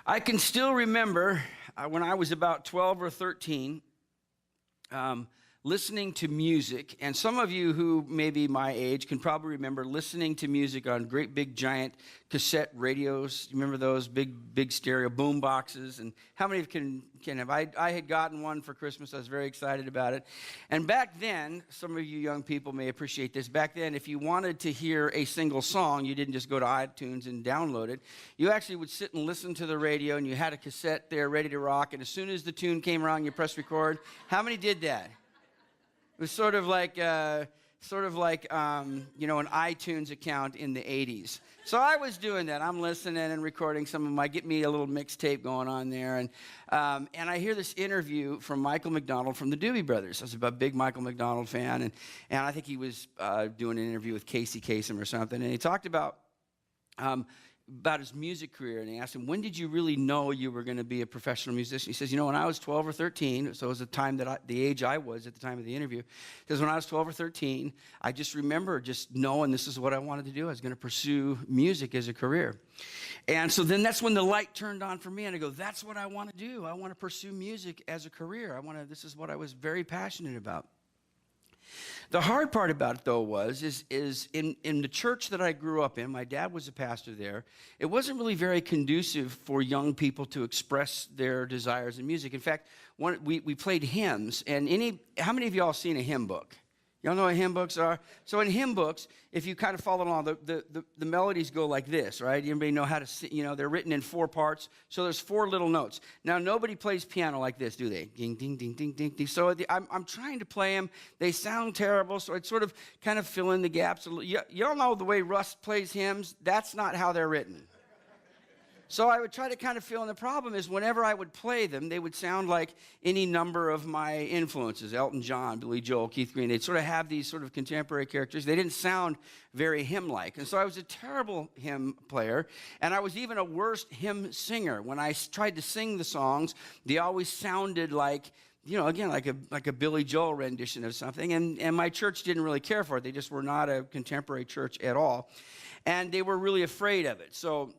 I can still remember when I was about 12 or 13, listening to music, and some of you who may be my age can probably remember listening to music on great big giant cassette radios. You remember those big stereo boom boxes? And how many of you can have? I had gotten one for Christmas. I was very excited about it. And back then, some of you young people may appreciate this. Back then, if you wanted to hear a single song, you didn't just go to iTunes and download it. You actually would sit and listen to the radio, and you had a cassette there ready to rock. And as soon as the tune came around, you pressed record. How many did that? It was sort of like an iTunes account in the 80s. So I was doing that. I'm listening and recording some of get me a little mixtape going on there. And I hear this interview from Michael McDonald from the Doobie Brothers. I was a big Michael McDonald fan. And I think he was doing an interview with Casey Kasem or something. And he talked about his music career, and he asked him, when did you really know you were going to be a professional musician? He says, when I was 12 or 13, so it was the age I was at the time of the interview. He says, when I was 12 or 13, I just remember just knowing this is what I wanted to do. I was going to pursue music as a career. And so then that's when the light turned on for me, and I go, that's what I want to do. I want to pursue music as a career. This is what I was very passionate about. The hard part about it, though, is in the church that I grew up in, my dad was a pastor there, it wasn't really very conducive for young people to express their desires in music. In fact, we played hymns, and how many of y'all seen a hymn book? Y'all know what hymn books are? So in hymn books, if you kind of follow along, the melodies go like this, right? Everybody know how to sing, they're written in 4 parts, so there's 4 little notes. Now, nobody plays piano like this, do they? Ding, ding, ding, ding, ding, ding. So I'm trying to play them. They sound terrible, so I'd sort of kind of fill in the gaps. Y'all know the way Russ plays hymns? That's not how they're written. So I would try to kind of fill in. The problem is whenever I would play them, they would sound like any number of my influences, Elton John, Billy Joel, Keith Green. They'd sort of have these sort of contemporary characters. They didn't sound very hymn-like. And so I was a terrible hymn player, and I was even a worse hymn singer. When I tried to sing the songs, they always sounded like, again, like a Billy Joel rendition of something. And my church didn't really care for it. They just were not a contemporary church at all. And they were really afraid of it. So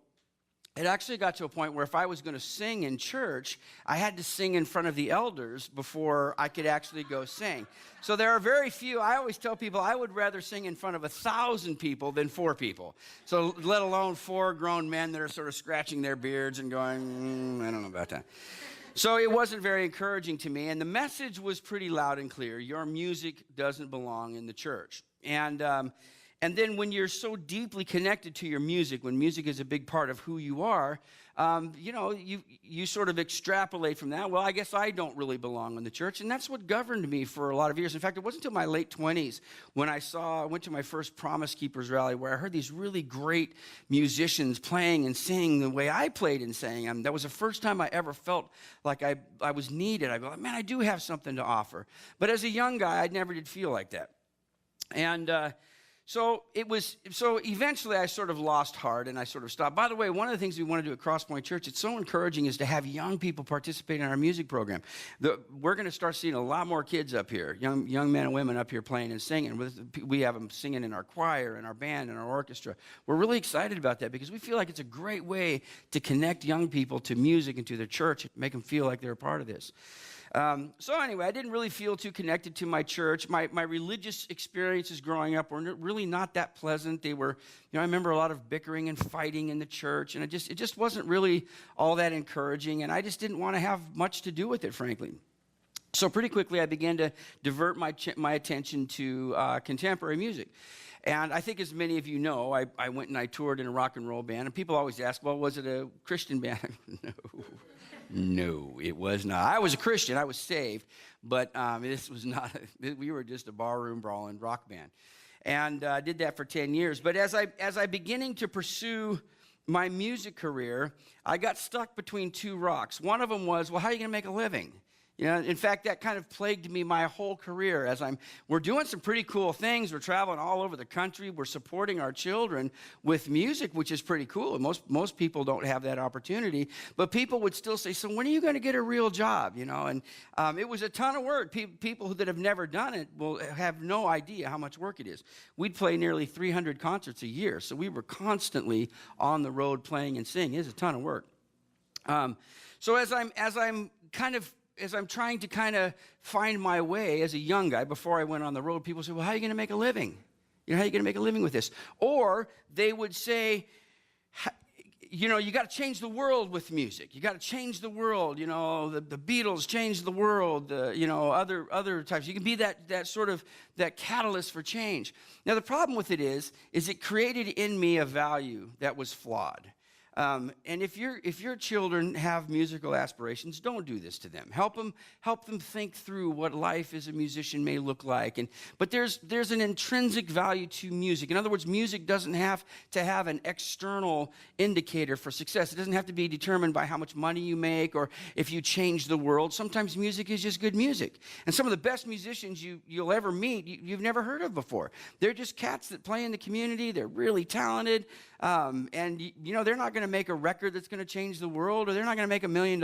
it actually got to a point where if I was going to sing in church, I had to sing in front of the elders before I could actually go sing. So there are very few. I always tell people I would rather sing in front of 1,000 people than 4 people. So let alone 4 grown men that are sort of scratching their beards and going, I don't know about that. So it wasn't very encouraging to me. And the message was pretty loud and clear. Your music doesn't belong in the church. And then when you're so deeply connected to your music, when music is a big part of who you are, you sort of extrapolate from that. Well, I guess I don't really belong in the church. And that's what governed me for a lot of years. In fact, it wasn't until my late 20s when I went to my first Promise Keepers rally where I heard these really great musicians playing and singing the way I played and sang. That was the first time I ever felt like I was needed. I go, man, I do have something to offer. But as a young guy, I never did feel like that. And So eventually I sort of lost heart and I sort of stopped. By the way, one of the things we want to do at Crosspoint Church, it's so encouraging, is to have young people participate in our music program. We're going to start seeing a lot more kids up here, young men and women up here playing and singing. We have them singing in our choir, in our band, in our orchestra. We're really excited about that because we feel like it's a great way to connect young people to music and to their church and make them feel like they're a part of this. So anyway, I didn't really feel too connected to my church. My religious experiences growing up were really not that pleasant. They were, I remember a lot of bickering and fighting in the church, and it just wasn't really all that encouraging, and I just didn't want to have much to do with it, frankly. So pretty quickly, I began to divert my attention to contemporary music. And I think, as many of you know, I went and I toured in a rock and roll band, and people always ask, well, was it a Christian band? No, it was not. I was a Christian. I was saved, but this was not. We were just a barroom brawling rock band, and I did that for 10 years. But as I beginning to pursue my music career, I got stuck between 2 rocks. One of them was, well, how are you going to make a living? In fact, that kind of plagued me my whole career. We're doing some pretty cool things. We're traveling all over the country. We're supporting our children with music, which is pretty cool. Most people don't have that opportunity. But people would still say, so when are you going to get a real job? And it was a ton of work. People that have never done it will have no idea how much work it is. We'd play nearly 300 concerts a year. So we were constantly on the road playing and singing. It was a ton of work. So as I'm trying to kind of find my way as a young guy before I went on the road, people say, well, how are you going to make a living? How are you going to make a living with this? Or they would say, you got to change the world with music. You got to change the world. The Beatles changed the world. Other types. You can be that sort of that catalyst for change. Now the problem with it is it created in me a value that was flawed. And if your children have musical aspirations, don't do this to them. Help them think through what life as a musician may look like. But there's an intrinsic value to music. In other words, music doesn't have to have an external indicator for success. It doesn't have to be determined by how much money you make or if you change the world. Sometimes music is just good music. And some of the best musicians you'll ever meet, you've never heard of before. They're just cats that play in the community. They're really talented. And they're not going to make a record that's going to change the world, or they're not going to make $1 million.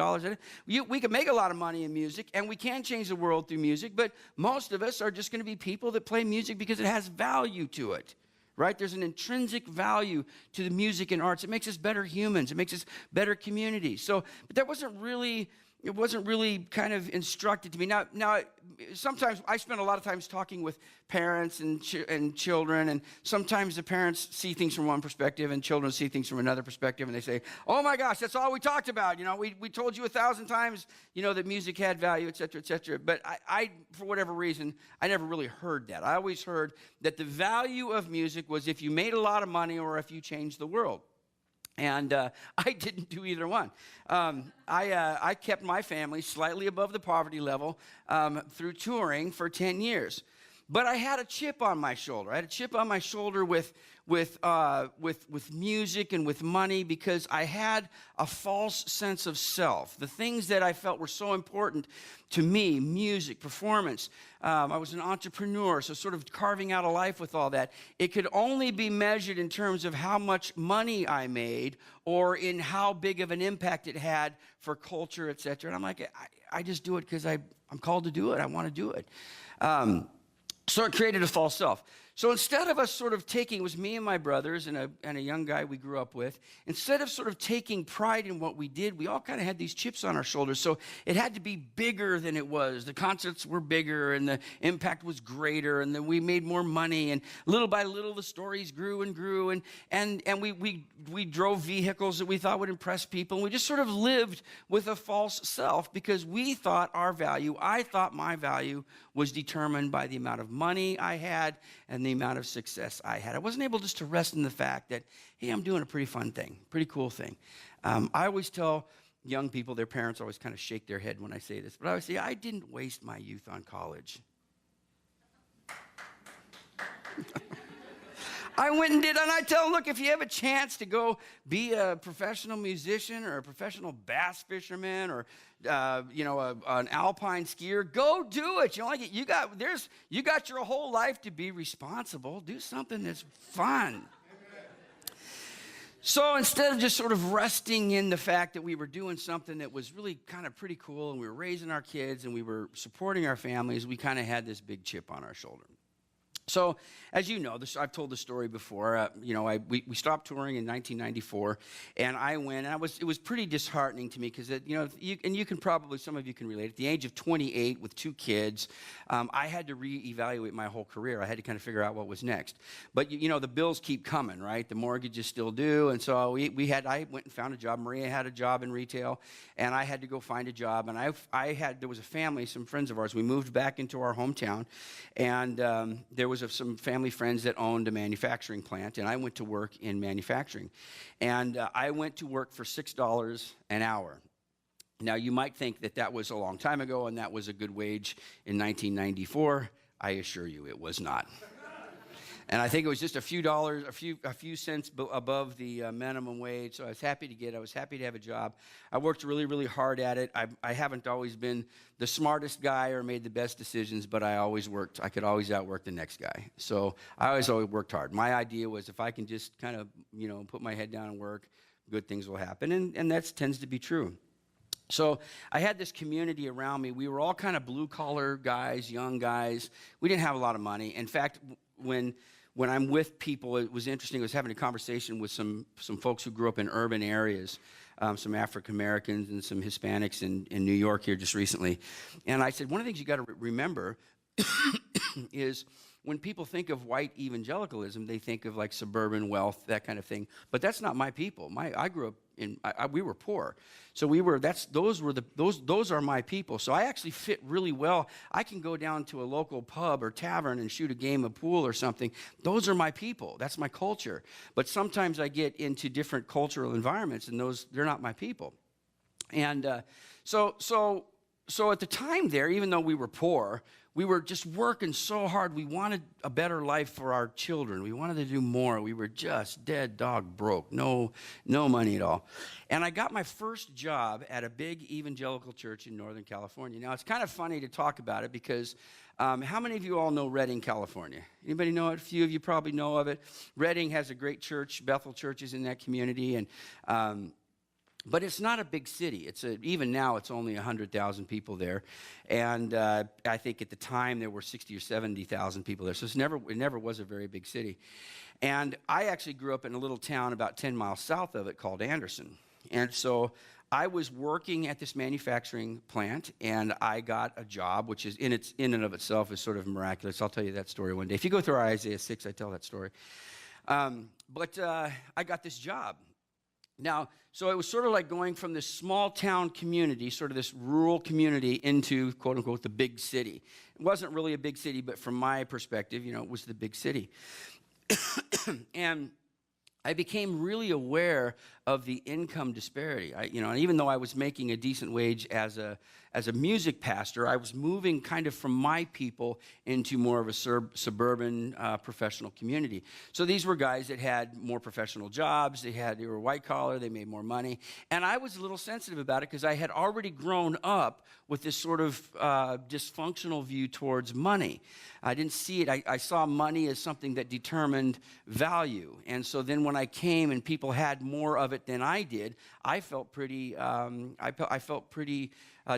We can make a lot of money in music, and we can change the world through music, but most of us are just going to be people that play music because it has value to it, right? There's an intrinsic value to the music and arts. It makes us better humans. It makes us better communities. But that wasn't really kind of instructed to me. Now, sometimes I spend a lot of times talking with parents and children, and sometimes the parents see things from one perspective and children see things from another perspective, and they say, oh my gosh, that's all we talked about. We told you 1,000 times, that music had value, et cetera, et cetera. But I, for whatever reason, I never really heard that. I always heard that the value of music was if you made a lot of money or if you changed the world. And I didn't do either one. I kept my family slightly above the poverty level through touring for 10 years. But I had a chip on my shoulder. I had a chip on my shoulder with music and with money because I had a false sense of self. The things that I felt were so important to me, music, performance. I was an entrepreneur, so sort of carving out a life with all that. It could only be measured in terms of how much money I made or in how big of an impact it had for culture, et cetera. And I'm like, I just do it because I'm called to do it. I want to do it. So it created a false self. So instead of us sort of taking, it was me and my brothers and a young guy we grew up with, instead of sort of taking pride in what we did, we all kind of had these chips on our shoulders. So it had to be bigger than it was. The concerts were bigger and the impact was greater, and then we made more money, and little by little the stories grew and grew, and we drove vehicles that we thought would impress people, and we just sort of lived with a false self because we thought I thought my value was determined by the amount of money I had and the amount of success I had. I wasn't able just to rest in the fact that, hey, I'm doing a pretty fun thing, pretty cool thing. I always tell young people, their parents always kind of shake their head when I say this, but I always say, I didn't waste my youth on college. I went and did, and I tell them, look, if you have a chance to go be a professional musician or a professional bass fisherman or an alpine skier, go do it. You got your whole life to be responsible. Do something that's fun. So instead of just sort of resting in the fact that we were doing something that was really kind of pretty cool, and we were raising our kids and we were supporting our families, we kind of had this big chip on our shoulder. So, as you know, I've told the story before. We stopped touring in 1994, and I went. And it was pretty disheartening to me because, you can probably, some of you can relate. At the age of 28, with 2 kids, I had to reevaluate my whole career. I had to kind of figure out what was next. But the bills keep coming, right? The mortgage is still due, and so I went and found a job. Maria had a job in retail, and I had to go find a job. And there was a family, some friends of ours. We moved back into our hometown, and there was some family friends that owned a manufacturing plant, and I went to work in manufacturing. And I went to work for $6 an hour. Now, you might think that was a long time ago, and that was a good wage in 1994. I assure you it was not. And I think it was just a few dollars, a few cents above the minimum wage. So I was happy to have a job. I worked really, really hard at it. I haven't always been the smartest guy or made the best decisions, but I could always outwork the next guy. So I always worked hard. My idea was if I can just kind of, put my head down and work, good things will happen. And that tends to be true. So I had this community around me. We were all kind of blue-collar guys, young guys. We didn't have a lot of money. In fact, when when I'm with people, it was interesting. I was having a conversation with some folks who grew up in urban areas, some African Americans and some Hispanics in New York here just recently. And I said, one of the things you got to remember is when people think of white evangelicalism, they think of like suburban wealth, that kind of thing. But that's not my people. I grew up we were poor, so those are my people. So I actually fit really well. I can go down to a local pub or tavern and shoot a game of pool or something. Those are my people. That's my culture. But sometimes I get into different cultural environments, and they're not my people. And so at the time there, even though we were poor, we were just working so hard. We wanted a better life for our children. We wanted to do more. We were just dead dog broke, no money at all. And I got my first job at a big evangelical church in Northern California. Now, it's kind of funny to talk about it because how many of you all know Redding, California? Anybody know it? A few of you probably know of it. Redding has a great church. Bethel Church is in that community, and but it's not a big city. Even now, it's only 100,000 people there. And I think at the time, there were 60 or 70,000 people there. So it never was a very big city. And I actually grew up in a little town about 10 miles south of it called Anderson. And so I was working at this manufacturing plant, and I got a job, which is in and of itself is sort of miraculous. I'll tell you that story one day. If you go through Isaiah 6, I tell that story. But I got this job. Now, so it was sort of like going from this small town community, sort of this rural community, into, quote unquote, the big city. It wasn't really a big city, but from my perspective, it was the big city. And I became really aware of the income disparity. And even though I was making a decent wage as a music pastor, I was moving kind of from my people into more of a suburban professional community. So these were guys that had more professional jobs. They were white collar. They made more money. And I was a little sensitive about it because I had already grown up with this sort of dysfunctional view towards money. I didn't see it. I saw money as something that determined value. And so then when I came and people had more of it than I did, I felt pretty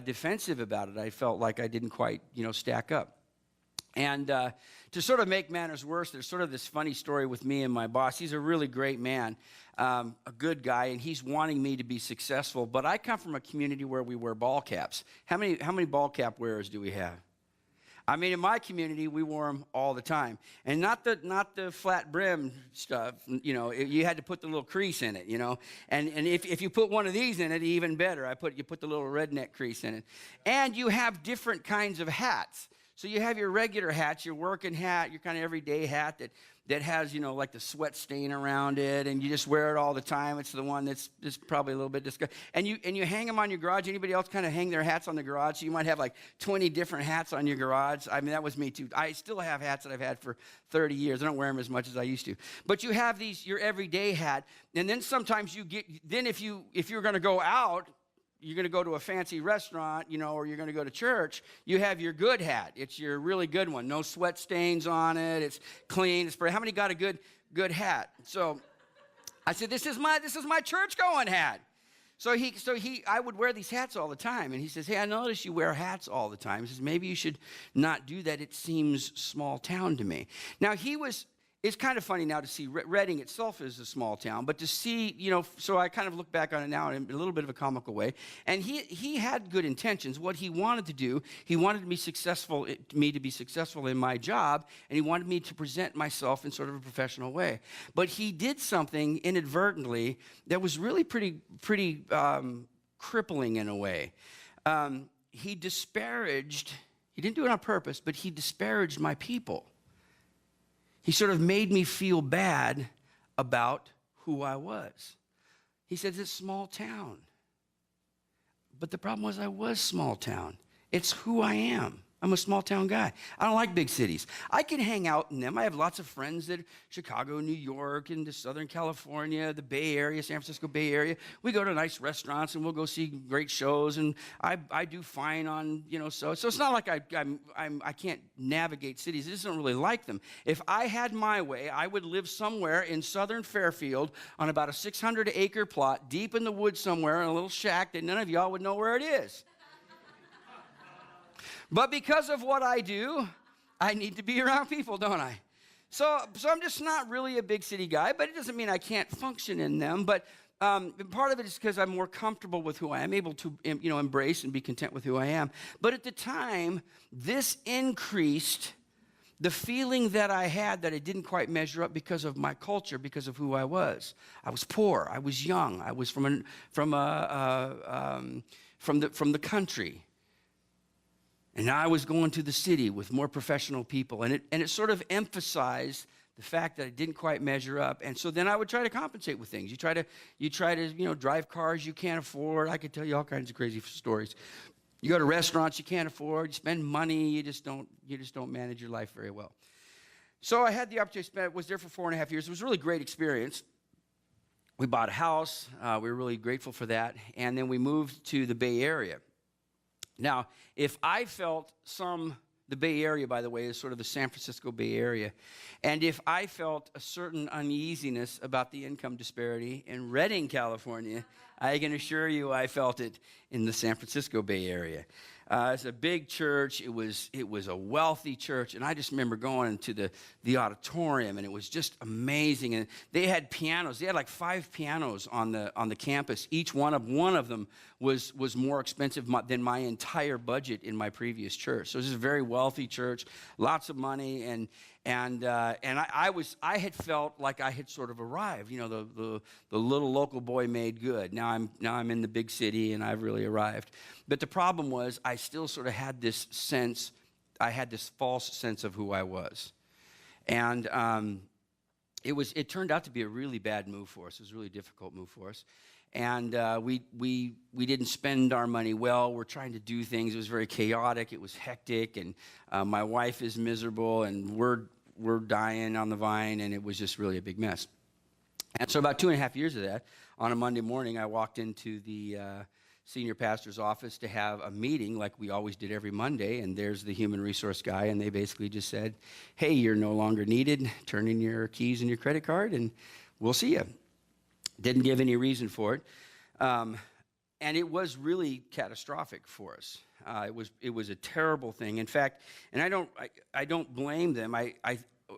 defensive about it. I felt like I didn't quite, stack up. And to sort of make matters worse, there's sort of this funny story with me and my boss. He's a really great man, a good guy, and he's wanting me to be successful. But I come from a community where we wear ball caps. How many ball cap wearers do we have? I mean, in my community, we wore them all the time, and not the flat brim stuff. You had to put the little crease in it. And if you put one of these in it, even better. You put the little redneck crease in it, and you have different kinds of hats. So you have your regular hats, your working hat, your kind of everyday hat that has, like the sweat stain around it, and you just wear it all the time. It's the one that's probably a little bit disgusting. And you hang them on your garage. Anybody else kind of hang their hats on the garage? So you might have like 20 different hats on your garage. I mean, that was me too. I still have hats that I've had for 30 years. I don't wear them as much as I used to. But you have your everyday hat, and then sometimes if you're going to go out, you're going to go to a fancy restaurant, or you're going to go to church, you have your good hat. It's your really good one. No sweat stains on it. It's clean. How many got a good hat? So I said, this is my church going hat. So I would wear these hats all the time. And he says, hey, I notice you wear hats all the time. He says, maybe you should not do that. It seems small town to me. Now, it's kind of funny now to see Redding itself is a small town, but to see, so I kind of look back on it now in a little bit of a comical way. And he had good intentions. What he wanted to do, he wanted me to be successful in my job, and he wanted me to present myself in sort of a professional way. But he did something inadvertently that was really pretty crippling in a way. He didn't do it on purpose, but he disparaged my people. He sort of made me feel bad about who I was. He said, it's a small town. But the problem was I was small town. It's who I am. I'm a small town guy. I don't like big cities. I can hang out in them. I have lots of friends that Chicago, New York, and Southern California, the Bay Area, San Francisco Bay Area. We go to nice restaurants and we'll go see great shows, and I do fine on, so it's not like I can't navigate cities. I just don't really like them. If I had my way, I would live somewhere in southern Fairfield on about a 600-acre plot, deep in the woods somewhere in a little shack that none of y'all would know where it is. But because of what I do, I need to be around people, don't I? So I'm just not really a big city guy, but it doesn't mean I can't function in them. But part of it is because I'm more comfortable with who I am, able to embrace and be content with who I am. But at the time, this increased the feeling that I had that I didn't quite measure up because of my culture, because of who I was. I was poor. I was young. I was from the country. And now I was going to the city with more professional people. And it sort of emphasized the fact that I didn't quite measure up. And so then I would try to compensate with things. You try to drive cars you can't afford. I could tell you all kinds of crazy stories. You go to restaurants you can't afford. You spend money. You just don't manage your life very well. So I had the opportunity. Was there for 4.5 years. It was a really great experience. We bought a house. We were really grateful for that. And then we moved to the Bay Area. Now, if I felt the Bay Area, by the way, is sort of the San Francisco Bay Area, and if I felt a certain uneasiness about the income disparity in Redding, California, I can assure you I felt it in the San Francisco Bay Area. It's a big church. It was a wealthy church, and I just remember going to the auditorium, and it was just amazing. And they had pianos. They had like 5 pianos on the campus. Each one of them was more expensive than my entire budget in my previous church. So this is a very wealthy church, lots of money, and I had felt like I had sort of arrived. The little local boy made good. Now I'm in the big city, and I've really arrived. But the problem was I still sort of had this sense, I had this false sense of who I was. And it turned out to be a really bad move for us. It was a really difficult move for us. And we didn't spend our money well. We're trying to do things. It was very chaotic. It was hectic. And my wife is miserable, and we're dying on the vine, and it was just really a big mess. And so about 2.5 years of that, on a Monday morning, I walked into the senior pastor's office to have a meeting like we always did every Monday, and there's the human resource guy, and they basically just said, hey, you're no longer needed. Turn in your keys and your credit card, and we'll see you. Didn't give any reason for it. And it was really catastrophic for us. It was a terrible thing. In fact, and I don't blame them.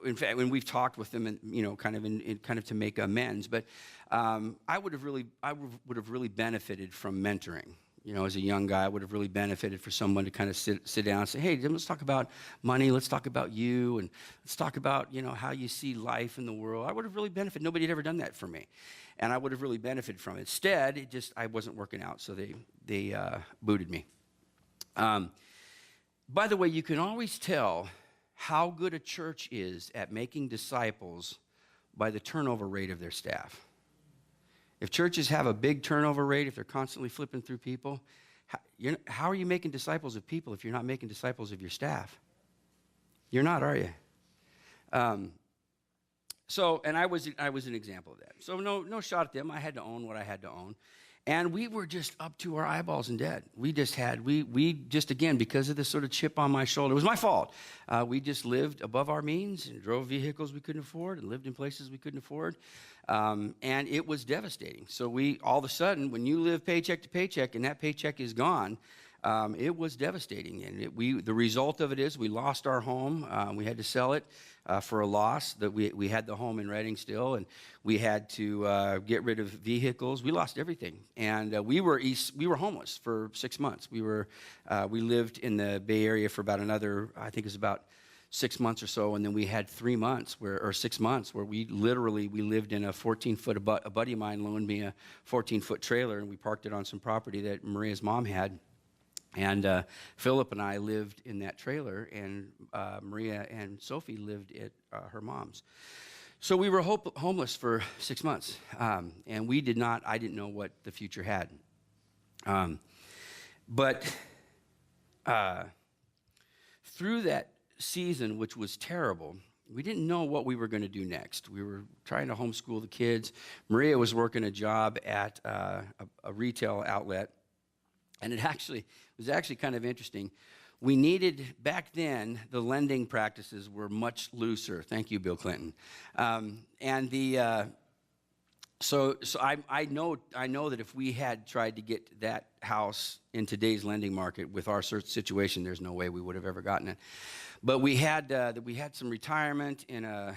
In fact, when we've talked with them, and kind of to make amends, but I would have really benefited from mentoring. As a young guy, I would have really benefited for someone to kind of sit down and say, hey, let's talk about money. Let's talk about you, and let's talk about how you see life in the world. I would have really benefited. Nobody had ever done that for me, and I would have really benefited from it. Instead, I wasn't working out, so they booted me. By the way, you can always tell how good a church is at making disciples by the turnover rate of their staff. If churches have a big turnover rate, if they're constantly flipping through people, how are you making disciples of people if you're not making disciples of your staff? You're not, are you? And I was an example of that. So no shot at them. I had to own what I had to own. And we were just up to our eyeballs in debt. We just, again, because of this sort of chip on my shoulder, it was my fault. We just lived above our means and drove vehicles we couldn't afford and lived in places we couldn't afford. And it was devastating. So all of a sudden, when you live paycheck to paycheck and that paycheck is gone, it was devastating. And the result of it is we lost our home. We had to sell it for a loss. That we had the home in Redding still, and we had to get rid of vehicles. We lost everything, and we were homeless for 6 months. We lived in the Bay Area for about another, I think it was about 6 months or so, and then we had 6 months where we lived in a 14-foot. A buddy of mine loaned me a 14-foot trailer, and we parked it on some property that Maria's mom had. And Philip and I lived in that trailer, and Maria and Sophie lived at her mom's. So we were homeless for 6 months, and I didn't know what the future had. But through that season, which was terrible, we didn't know what we were going to do next. We were trying to homeschool the kids. Maria was working a job at a retail outlet. And it was actually kind of interesting. We needed, back then, the lending practices were much looser. Thank you, Bill Clinton. I know that if we had tried to get that house in today's lending market with our situation, there's no way we would have ever gotten it. But we had some retirement in a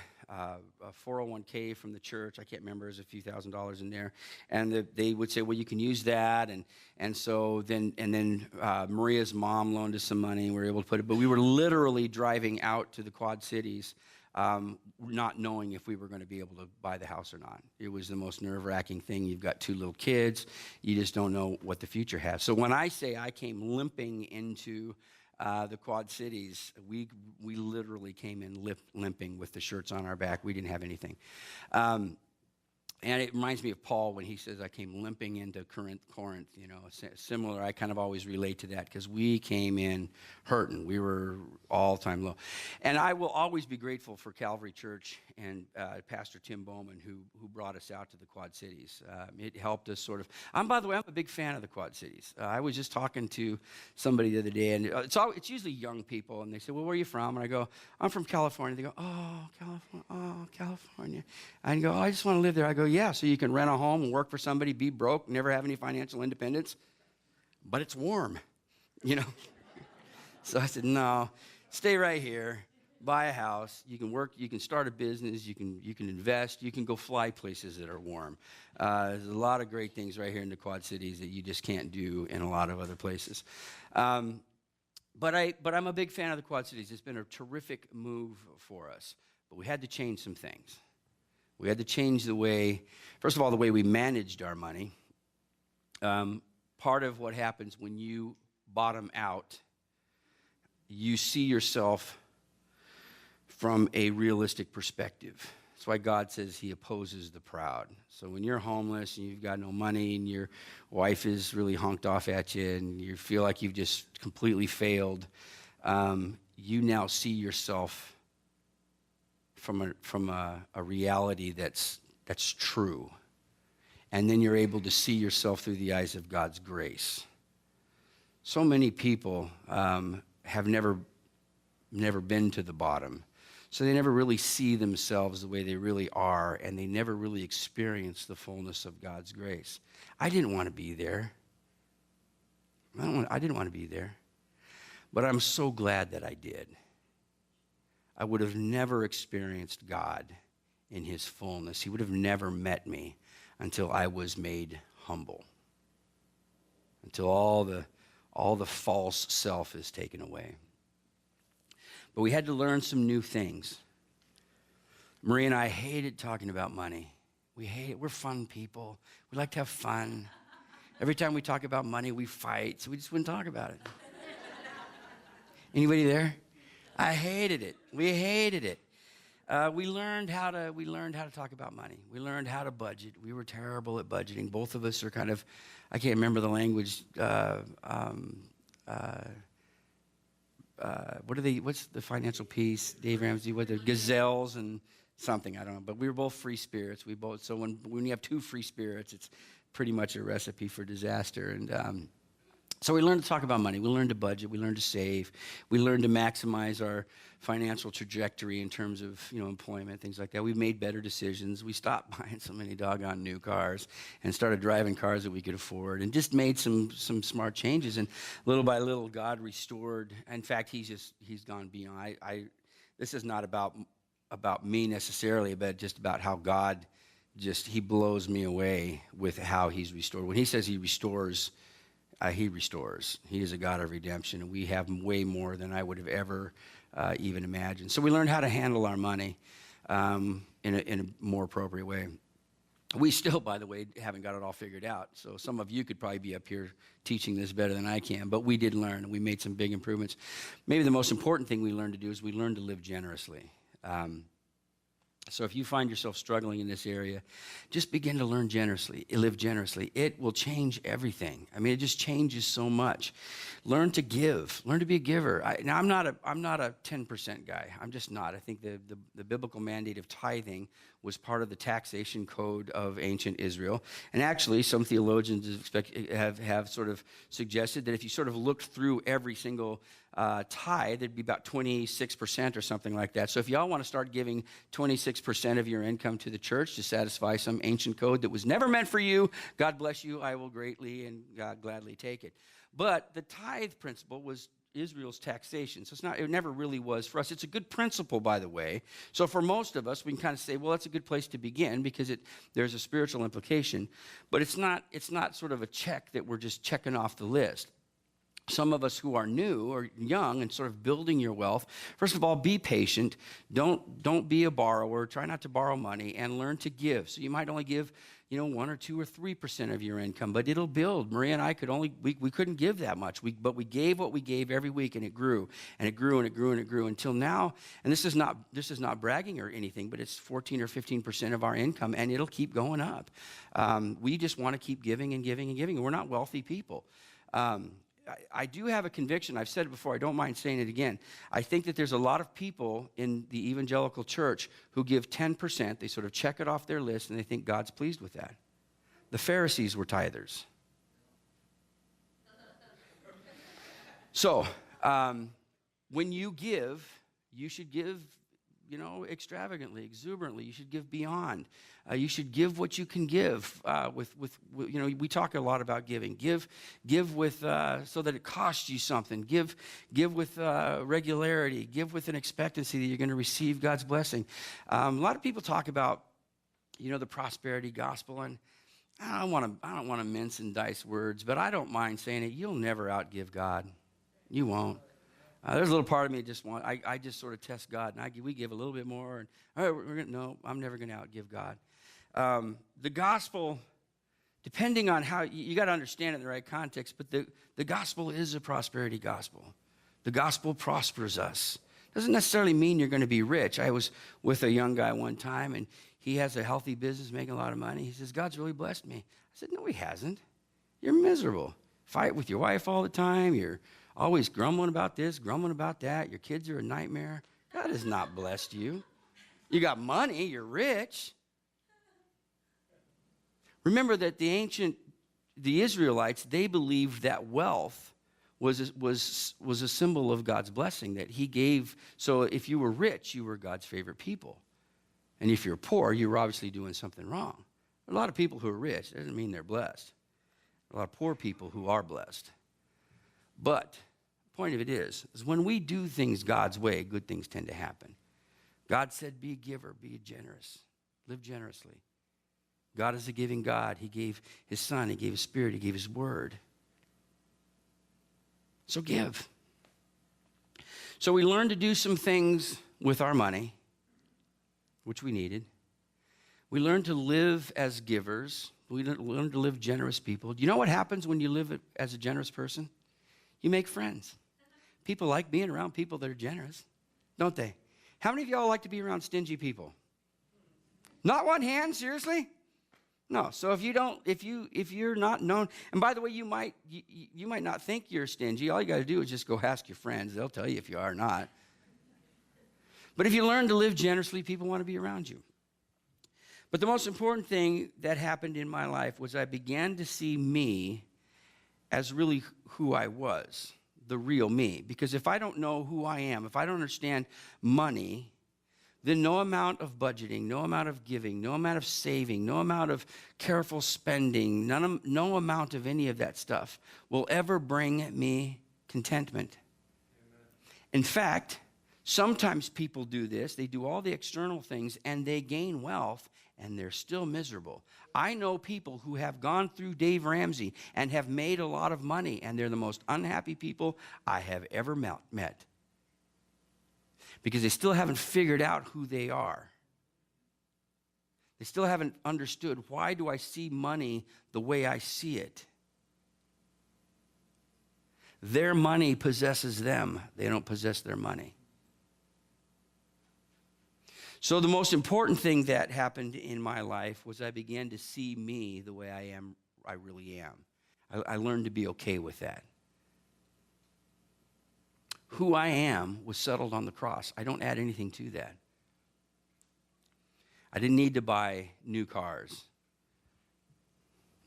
401k from the church. I can't remember, there's a few $1,000s in there, and they would say, well, you can use that, and so then Maria's mom loaned us some money, and we were able to put it. But we were literally driving out to the Quad Cities, not knowing if we were going to be able to buy the house or not. It was the most nerve-wracking thing. You've got 2 little kids. You just don't know what the future has. So when I say I came limping into the Quad Cities, we literally came in limping with the shirts on our back. We didn't have anything. And it reminds me of Paul when he says, I came limping into Corinth, similar. I kind of always relate to that because we came in hurting. We were all-time low. And I will always be grateful for Calvary Church and Pastor Tim Bowman, who brought us out to the Quad Cities. It helped us sort of. By the way, I'm a big fan of the Quad Cities. I was just talking to somebody the other day, and it's usually young people, and they say, well, where are you from? And I go, I'm from California. They go, oh, California. I go, oh, I just want to live there. I go, yeah, so you can rent a home and work for somebody, be broke, never have any financial independence, but it's warm, So I said, no, stay right here, buy a house, you can work, you can start a business, you can invest, you can go fly places that are warm. There's a lot of great things right here in the Quad Cities that you just can't do in a lot of other places. But I'm a big fan of the Quad Cities. It's been a terrific move for us, but we had to change some things. We had to change the way, first of all, the way we managed our money. Part of what happens when you bottom out, you see yourself from a realistic perspective. That's why God says he opposes the proud. So when you're homeless and you've got no money and your wife is really honked off at you and you feel like you've just completely failed, you now see yourself from a reality that's true. And then you're able to see yourself through the eyes of God's grace. So many people have never been to the bottom. So they never really see themselves the way they really are, and they never really experience the fullness of God's grace. I didn't want to be there. I didn't want to be there. But I'm so glad that I did. I would have never experienced God in his fullness. He would have never met me until I was made humble, until all the false self is taken away. But we had to learn some new things. Marie and I hated talking about money. We're fun people. We like to have fun. Every time we talk about money, we fight, so we just wouldn't talk about it. Anybody there? I hated it. We hated it. We learned how to talk about money. We learned how to budget. We were terrible at budgeting. Both of us are kind of, I can't remember the language. What's the financial piece? Dave Ramsey, what the gazelles and something, I don't know. But we were both free spirits. So when you have 2 free spirits, it's pretty much a recipe for disaster. And so we learned to talk about money. We learned to budget. We learned to save. We learned to maximize our financial trajectory in terms of employment, things like that. We made better decisions. We stopped buying so many doggone new cars and started driving cars that we could afford, and just made some smart changes. And little by little, God restored. In fact, he's gone beyond. This is not about me necessarily, but just about how God he blows me away with how he's restored. When he says he restores. He restores. He is a God of redemption, and we have way more than I would have ever even imagined. So we learned how to handle our money in a more appropriate way. We still, by the way, haven't got it all figured out. So some of you could probably be up here teaching this better than I can, but we did learn, and we made some big improvements. Maybe the most important thing we learned to do is we learned to live generously. So if you find yourself struggling in this area, just begin to live generously. It will change everything. I mean, it just changes so much. Learn to give. Learn to be a giver. Now, I'm not a 10% guy. I'm just not. I think the biblical mandate of tithing was part of the taxation code of ancient Israel. And actually, some theologians have sort of suggested that if you sort of looked through every single tithe, it'd be about 26% or something like that. So if y'all want to start giving 26% of your income to the church to satisfy some ancient code that was never meant for you, God bless you, I will greatly and God gladly take it. But the tithe principle was Israel's taxation. So it never really was for us. It's a good principle, by the way. So for most of us, we can kind of say, well, that's a good place to begin because there's a spiritual implication. But it's not sort of a check that we're just checking off the list. Some of us who are new or young and sort of building your wealth, first of all, be patient. Don't be a borrower. Try not to borrow money and learn to give. So you might only give 1 or 2 or 3% of your income, but it'll build. Maria and I we couldn't give that much, but we gave what we gave every week, and it grew, and it grew, and it grew, and it grew until now. And this is not bragging or anything, but it's 14 or 15% of our income, and it'll keep going up. We just want to keep giving and giving and giving. We're not wealthy people. I do have a conviction. I've said it before. I don't mind saying it again. I think that there's a lot of people in the evangelical church who give 10%. They sort of check it off their list, and they think God's pleased with that. The Pharisees were tithers. So when you give, you should give, extravagantly, exuberantly. You should give beyond. You should give what you can give. We talk a lot about giving. Give with so that it costs you something. Give with regularity. Give with an expectancy that you're going to receive God's blessing. A lot of people talk about, the prosperity gospel, and I don't want to mince and dice words, but I don't mind saying it. You'll never outgive God. You won't. There's a little part of me that I just sort of test God, and we give a little bit more, and all right, no, I'm never going to outgive God. The gospel, depending on how, you got to understand it in the right context, but the gospel is a prosperity gospel. The gospel prospers us. Doesn't necessarily mean you're going to be rich. I was with a young guy one time, and he has a healthy business, making a lot of money. He says, God's really blessed me. I said, no, he hasn't. You're miserable. Fight with your wife all the time. You're always grumbling about this, grumbling about that. Your kids are a nightmare. God has not blessed you. You got money. You're rich. Remember that the Israelites, they believed that wealth was a symbol of God's blessing, that he gave. So if you were rich, you were God's favorite people. And if you're poor, you were obviously doing something wrong. A lot of people who are rich, that doesn't mean they're blessed. A lot of poor people who are blessed. But the point of it is when we do things God's way, good things tend to happen. God said, be a giver, be generous, live generously. God is a giving God. He gave his son, he gave his spirit, he gave his word. So give. So we learned to do some things with our money, which we needed. We learned to live as givers. We learned to live generous people. Do you know what happens when you live as a generous person? You make friends. People like being around people that are generous, don't they? How many of y'all like to be around stingy people? Not one hand, seriously? No. So if you're not known, and by the way, you might not think you're stingy. All you got to do is just go ask your friends. They'll tell you if you are or not. But if you learn to live generously, people want to be around you. But the most important thing that happened in my life was I began to see me as really who I was, the real me. Because if I don't know who I am, if I don't understand money, then no amount of budgeting, no amount of giving, no amount of saving, no amount of careful spending, no amount of any of that stuff will ever bring me contentment. Amen. In fact, sometimes people do this. They do all the external things, and they gain wealth, and they're still miserable. I know people who have gone through Dave Ramsey and have made a lot of money, and they're the most unhappy people I have ever met. Because they still haven't figured out who they are. They still haven't understood, why do I see money the way I see it? Their money possesses them. They don't possess their money. So the most important thing that happened in my life was I began to see me the way I really am. I learned to be okay with that. Who I am was settled on the cross. I don't add anything to that. I didn't need to buy new cars.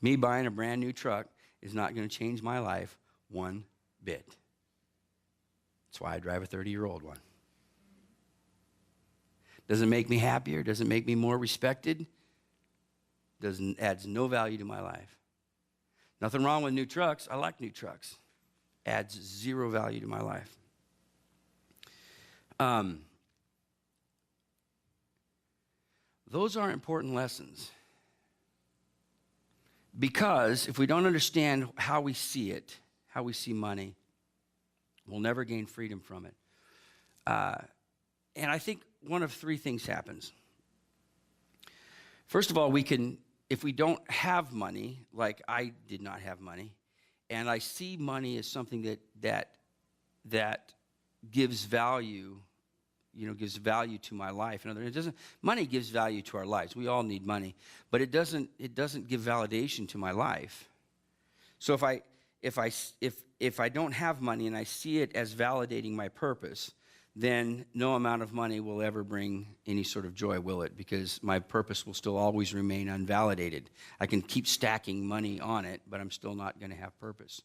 Me buying a brand new truck is not going to change my life one bit. That's why I drive a 30-year-old one. Doesn't make me happier, doesn't make me more respected, adds no value to my life. Nothing wrong with new trucks. I like new trucks. Adds zero value to my life. Those are important lessons. Because if we don't understand how we see it, how we see money, we'll never gain freedom from it. And I think one of three things happens. First of all, if we don't have money, like I did not have money, and I see money as something that gives value, gives value to my life. In other words, money gives value to our lives. We all need money, but it doesn't give validation to my life. So if I don't have money and I see it as validating my purpose, then no amount of money will ever bring any sort of joy, will it? Because my purpose will still always remain unvalidated. I can keep stacking money on it, but I'm still not going to have purpose.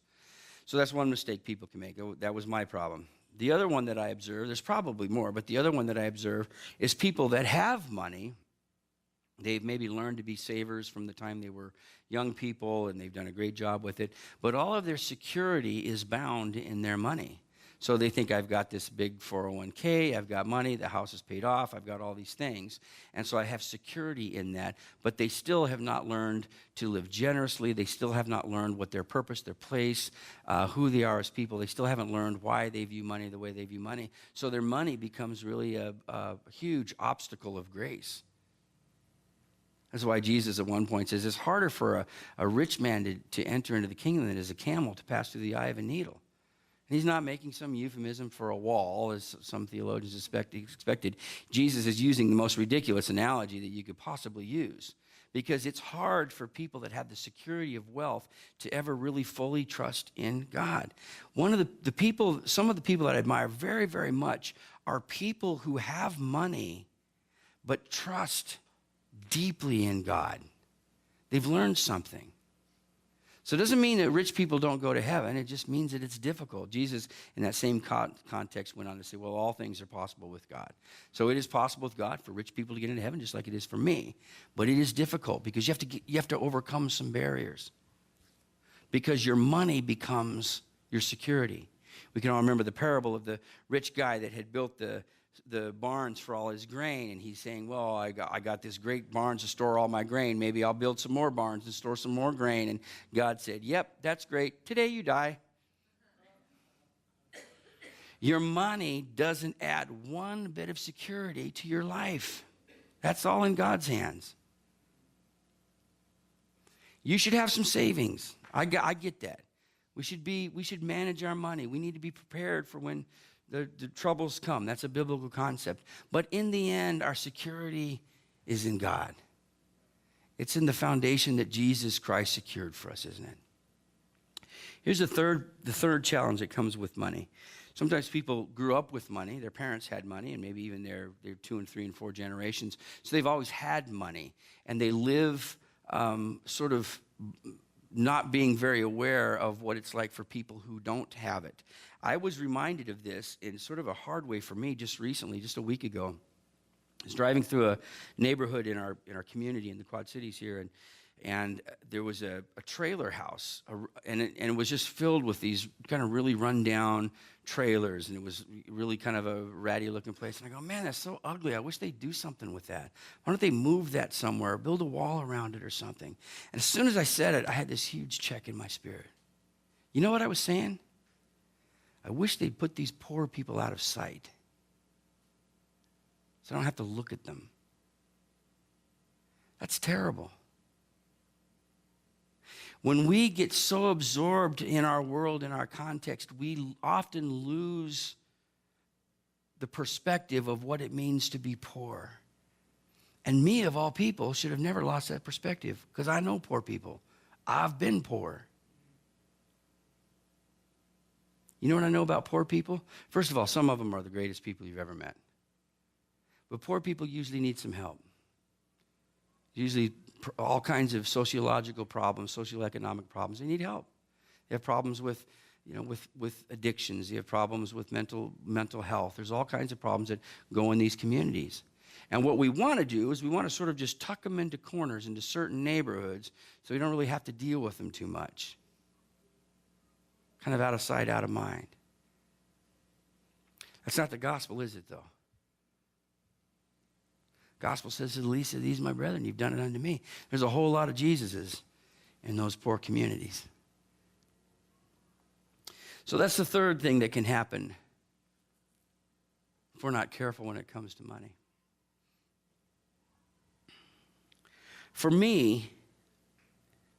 So that's one mistake people can make. That was my problem. The other one that I observe, there's probably more, but the other one that I observe is people that have money. They've maybe learned to be savers from the time they were young people, and they've done a great job with it. But all of their security is bound in their money. So they think, I've got this big 401k, I've got money, the house is paid off, I've got all these things. And so I have security in that. But they still have not learned to live generously. They still have not learned what their purpose, their place, who they are as people. They still haven't learned why they view money the way they view money. So their money becomes really a huge obstacle of grace. That's why Jesus at one point says it's harder for a rich man to enter into the kingdom than it is a camel to pass through the eye of a needle. And he's not making some euphemism for a wall, as some theologians expected. Jesus is using the most ridiculous analogy that you could possibly use, because it's hard for people that have the security of wealth to ever really fully trust in God. Some of the people that I admire very, very much are people who have money but trust deeply in God. They've learned something. So it doesn't mean that rich people don't go to heaven. It just means that it's difficult. Jesus, in that same context, went on to say, well, all things are possible with God. So it is possible with God for rich people to get into heaven, just like it is for me. But it is difficult because you have to overcome some barriers. Because your money becomes your security. We can all remember the parable of the rich guy that had built the barns for all his grain, and he's saying, well, I got this great barns to store all my grain. Maybe I'll build some more barns and store some more grain. And God said, yep, that's great. Today you die. Your money doesn't add one bit of security to your life. That's all in God's hands. You should have some savings. I get that. We should manage our money. We need to be prepared for when the troubles come. That's a biblical concept. But in the end, our security is in God. It's in the foundation that Jesus Christ secured for us, isn't it? Here's the third challenge that comes with money. Sometimes people grew up with money. Their parents had money, and maybe even their 2 and 3 and 4 generations. So they've always had money, and they live sort of not being very aware of what it's like for people who don't have it. I was reminded of this in sort of a hard way for me just recently, just a week ago. I was driving through a neighborhood in our community in the Quad Cities here, and there was a trailer house, and it was just filled with these kind of really run-down trailers, and it was really kind of a ratty-looking place. And I go, man, that's so ugly. I wish they'd do something with that. Why don't they move that somewhere, build a wall around it or something? And as soon as I said it, I had this huge check in my spirit. You know what I was saying? I wish they'd put these poor people out of sight so I don't have to look at them. That's terrible. When we get so absorbed in our world, in our context, we often lose the perspective of what it means to be poor. And me, of all people, should have never lost that perspective, because I know poor people. I've been poor. You know what I know about poor people? First of all, some of them are the greatest people you've ever met. But poor people usually need some help. Usually all kinds of sociological problems, socioeconomic problems. They need help. They have problems with, with addictions. They have problems with mental health. There's all kinds of problems that go in these communities. And what we want to do is we want to sort of just tuck them into corners, into certain neighborhoods, so we don't really have to deal with them too much. Kind of out of sight, out of mind. That's not the gospel, is it, though? Gospel says to the least of these, my brethren, you've done it unto me. There's a whole lot of Jesuses in those poor communities. So that's the third thing that can happen if we're not careful when it comes to money. For me,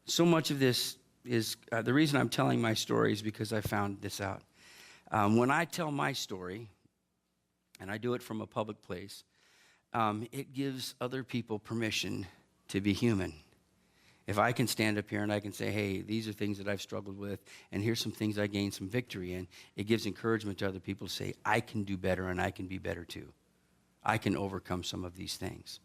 so much of this is, the reason I'm telling my story is because I found this out. When I tell my story, and I do it from a public place, it gives other people permission to be human. If I can stand up here and I can say, hey, these are things that I've struggled with, and here's some things I gained some victory in, it gives encouragement to other people to say, I can do better and I can be better too. I can overcome some of these things.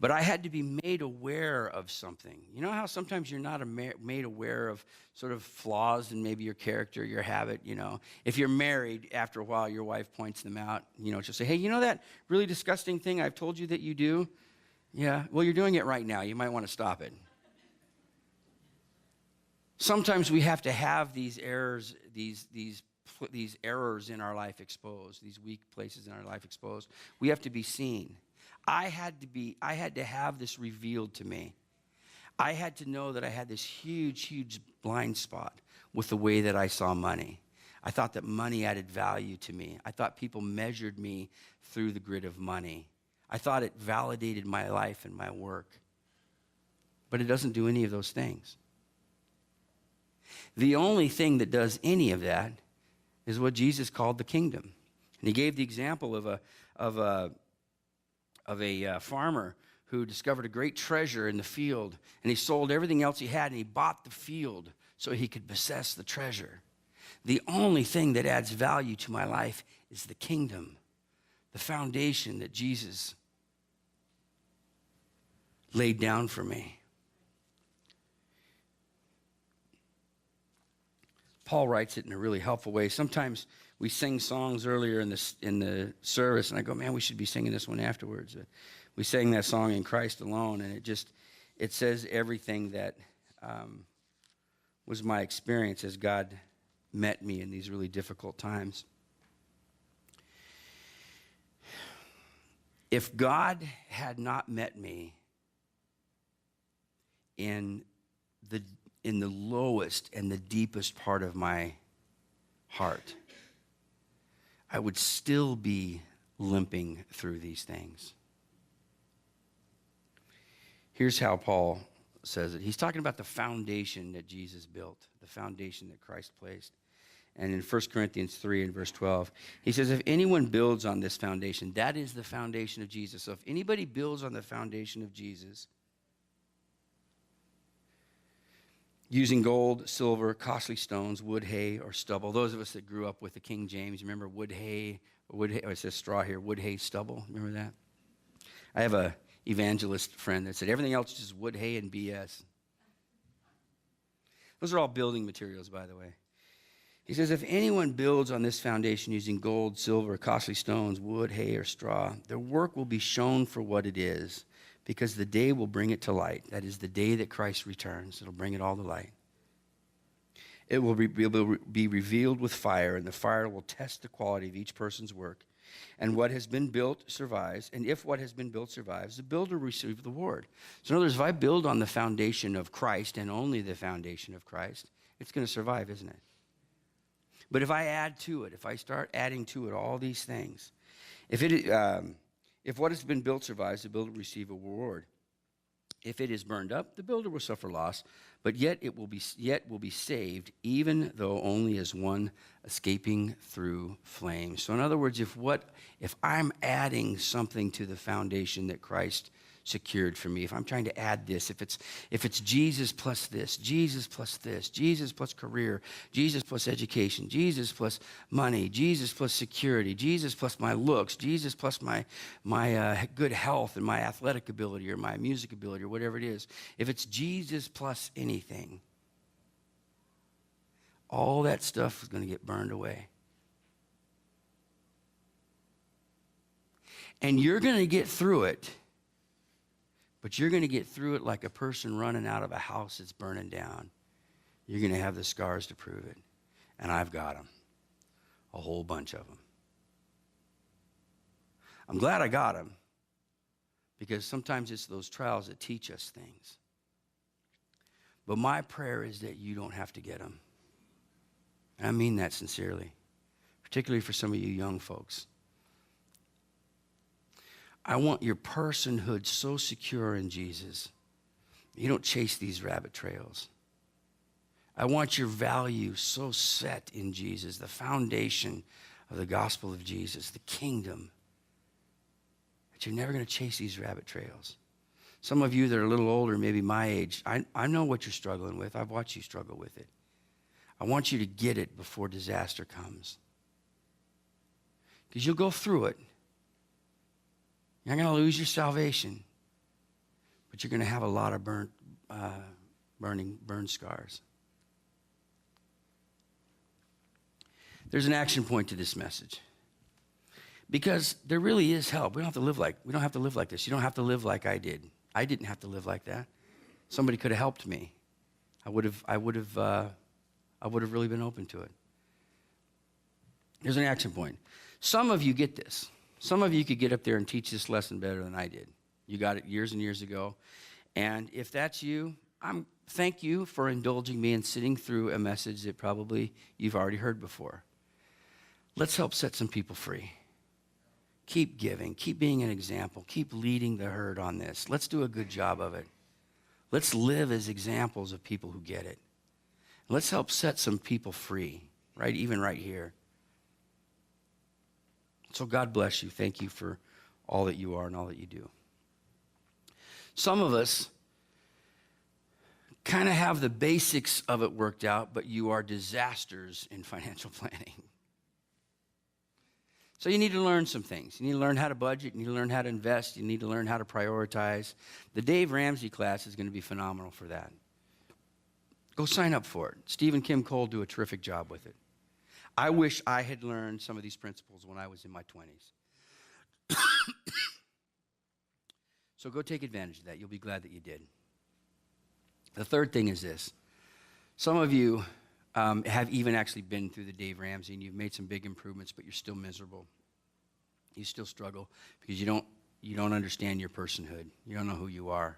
But I had to be made aware of something. You know how sometimes you're not made aware of sort of flaws in maybe your character, your habit, If you're married, after a while, your wife points them out. She'll say, hey, you know that really disgusting thing I've told you that you do? Yeah, well, you're doing it right now. You might want to stop it. Sometimes we have to have these errors, these errors in our life exposed, these weak places in our life exposed. We have to be seen. I had to have this revealed to me. I had to know that I had this huge, huge blind spot with the way that I saw money. I thought that money added value to me. I thought people measured me through the grid of money. I thought it validated my life and my work. But it doesn't do any of those things. The only thing that does any of that is what Jesus called the kingdom. And he gave the example of a farmer who discovered a great treasure in the field, and he sold everything else he had, and he bought the field so he could possess the treasure. The only thing that adds value to my life is the kingdom, the foundation that Jesus laid down for me. Paul writes it in a really helpful way. Sometimes we sing songs earlier in the service, and I go, man, we should be singing this one afterwards. We sang that song, In Christ Alone, and it says everything that was my experience as God met me in these really difficult times. If God had not met me in the lowest and the deepest part of my heart, I would still be limping through these things. Here's how Paul says it. He's talking about the foundation that Jesus built, the foundation that Christ placed. And in 1 Corinthians 3 and verse 12, he says, if anyone builds on this foundation, that is the foundation of Jesus. So if anybody builds on the foundation of Jesus, using gold, silver, costly stones, wood, hay, or stubble. Those of us that grew up with the King James, remember wood, hay, it says straw here, wood, hay, stubble. Remember that? I have a evangelist friend that said everything else is just wood, hay, and BS. Those are all building materials, by the way. He says, if anyone builds on this foundation using gold, silver, costly stones, wood, hay, or straw, their work will be shown for what it is, because the day will bring it to light. That is the day that Christ returns. It'll bring it all to light. It will be revealed with fire, and the fire will test the quality of each person's work. And what has been built survives. And if what has been built survives, the builder will receive the reward. So in other words, if I build on the foundation of Christ and only the foundation of Christ, it's going to survive, isn't it? But if I add to it, if I start adding to it all these things, if what has been built survives, the builder will receive a reward. If it is burned up, the builder will suffer loss, but yet will be saved, even though only as one escaping through flames. So in other words, if I'm adding something to the foundation that Christ secured for me, if I'm trying to add this, if it's Jesus plus this, Jesus plus this, Jesus plus career, Jesus plus education, Jesus plus money, Jesus plus security, Jesus plus my looks, Jesus plus my good health and my athletic ability or my music ability or whatever it is, if it's Jesus plus anything, all that stuff is going to get burned away. And you're going to get through it, but you're going to get through it like a person running out of a house that's burning down. You're going to have the scars to prove it. And I've got them, a whole bunch of them. I'm glad I got them, because sometimes it's those trials that teach us things. But my prayer is that you don't have to get them. And I mean that sincerely, particularly for some of you young folks. I want your personhood so secure in Jesus, you don't chase these rabbit trails. I want your value so set in Jesus, the foundation of the gospel of Jesus, the kingdom, that you're never going to chase these rabbit trails. Some of you that are a little older, maybe my age, I know what you're struggling with. I've watched you struggle with it. I want you to get it before disaster comes. Because you'll go through it. You're not going to lose your salvation, but you're going to have a lot of burn scars. There's an action point to this message, because there really is help. We don't have to live like this. You don't have to live like I did. I didn't have to live like that. Somebody could have helped me. I would have really been open to it. Here's an action point. Some of you get this. Some of you could get up there and teach this lesson better than I did. You got it years and years ago. And if that's you, thank you for indulging me and sitting through a message that probably you've already heard before. Let's help set some people free. Keep giving. Keep being an example. Keep leading the herd on this. Let's do a good job of it. Let's live as examples of people who get it. Let's help set some people free, right? Even right here. So God bless you. Thank you for all that you are and all that you do. Some of us kind of have the basics of it worked out, but you are disasters in financial planning. So you need to learn some things. You need to learn how to budget. You need to learn how to invest. You need to learn how to prioritize. The Dave Ramsey class is going to be phenomenal for that. Go sign up for it. Steve and Kim Cole do a terrific job with it. I wish I had learned some of these principles when I was in my 20s. So go take advantage of that. You'll be glad that you did. The third thing is this. Some of you have even actually been through the Dave Ramsey, and you've made some big improvements, but you're still miserable. You still struggle because you don't understand your personhood. You don't know who you are.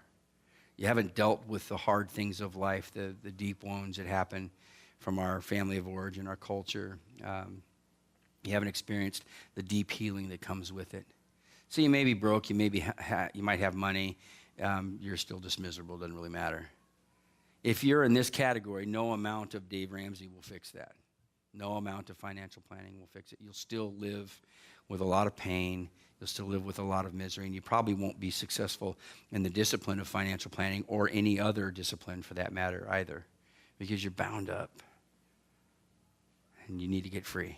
You haven't dealt with the hard things of life, the deep wounds that happen from our family of origin, our culture. You haven't experienced the deep healing that comes with it. So you may be broke, you might have money, you're still just miserable, doesn't really matter. If you're in this category, no amount of Dave Ramsey will fix that. No amount of financial planning will fix it. You'll still live with a lot of pain, you'll still live with a lot of misery, and you probably won't be successful in the discipline of financial planning or any other discipline for that matter either, because you're bound up. And you need to get free.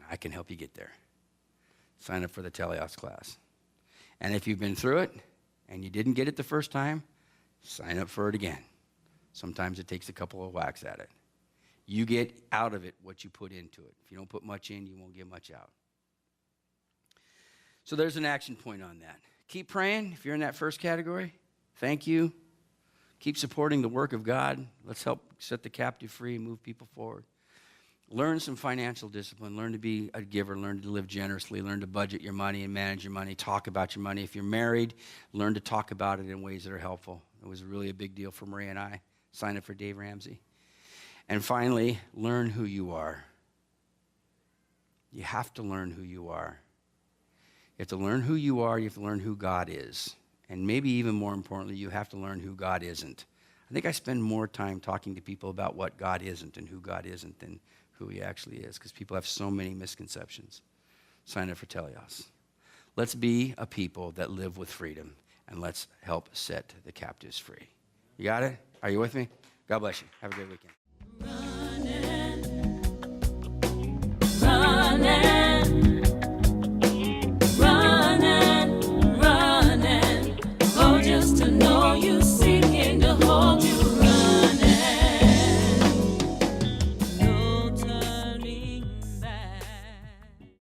I can help you get there. Sign up for the Teleos class. And if you've been through it and you didn't get it the first time, sign up for it again. Sometimes it takes a couple of whacks at it. You get out of it what you put into it. If you don't put much in, you won't get much out. So there's an action point on that. Keep praying if you're in that first category. Thank you. Keep supporting the work of God. Let's help set the captive free and move people forward. Learn some financial discipline. Learn to be a giver. Learn to live generously. Learn to budget your money and manage your money. Talk about your money. If you're married, learn to talk about it in ways that are helpful. It was really a big deal for Maria and I. Sign up for Dave Ramsey. And finally, learn who you are. You have to learn who you are. You have to learn who you are. You have to learn who God is. And maybe even more importantly, you have to learn who God isn't. I think I spend more time talking to people about what God isn't and who God isn't than who he actually is, because people have so many misconceptions. Sign up for Teleos. Let's be a people that live with freedom, and let's help set the captives free. You got it? Are you with me? God bless you. Have a great weekend.